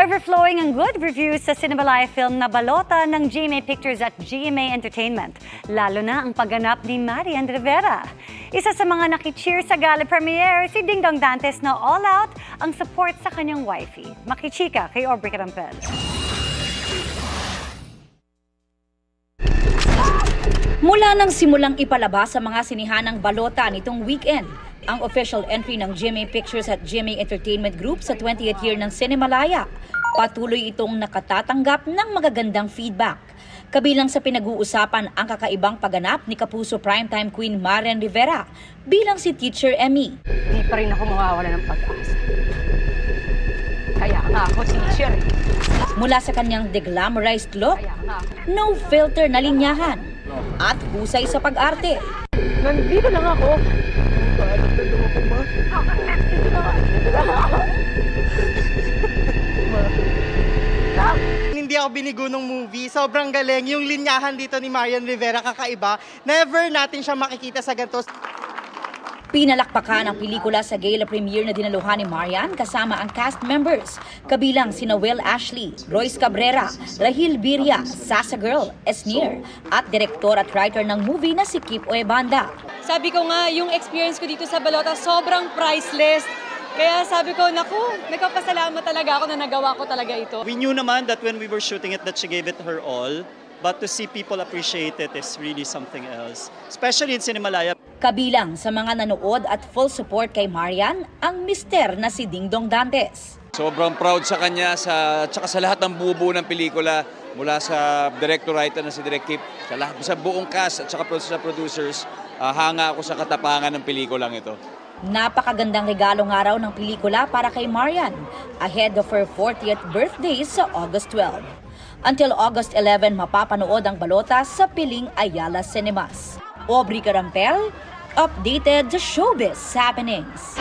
Overflowing ang good reviews sa Cinemalaya film na balota ng GMA Pictures at GMA Entertainment, lalo na ang pagganap ni Marian Rivera. Isa sa mga nakicheer sa gala premiere, si Dingdong Dantes na all out ang support sa kanyang wifey. Makichika kay Aubrey Carampel. Mula nang simulang ipalabas sa mga sinihan ng balota nitong weekend, ang official entry ng GMA Pictures at GMA Entertainment Group sa 20th year ng Cinemalaya, patuloy itong nakatatanggap ng magagandang feedback. Kabilang sa pinag-uusapan ang kakaibang pagganap ni Kapuso primetime queen Marian Rivera bilang si Teacher Emmy. Di pa rin ako mawawala ng pag-asa. Kaya nga ako, teacher. Mula sa kanyang deglamorized look, no filter na linyahan, at husay sa pag-arte. Nandito lang ako. Hindi ako binigo ng movie. Sobrang galing. Yung linyahan dito ni Marian Rivera kakaiba. Never natin siya makikita sa ganito. Pinalakpakan ang pelikula sa gala premiere na dinaluhan ni Marian kasama ang cast members. Kabilang si Noel Ashley, Royce Cabrera, Rahil Birria, Sasa Girl, Esnir, at direktor at writer ng movie na si Kip Oebanda. Sabi ko nga, yung experience ko dito sa balota sobrang priceless. Kaya sabi ko, naku, nagpapasalamat talaga ako na nagawa ko talaga ito. We knew naman that when we were shooting it that she gave it her all. But to see people appreciate it is really something else. Especially in Cinemalaya. Kabilang sa mga nanood at full support kay Marian, ang mister na si Dingdong Dantes. Sobrang proud sa kanya tsaka sa lahat ng bubuo ng pelikula, mula sa director-writer na si Direk Kip, sa buong cast at saka sa producers, hanga ako sa katapangan ng pelikulang ito. Napakagandang regalo nga raw ng pelikula para kay Marian ahead of her 40th birthday sa August 12. Until August 11, mapapanood ang balota sa Piling Ayala Cinemas. Aubrey Carampel, updated sa showbiz happenings.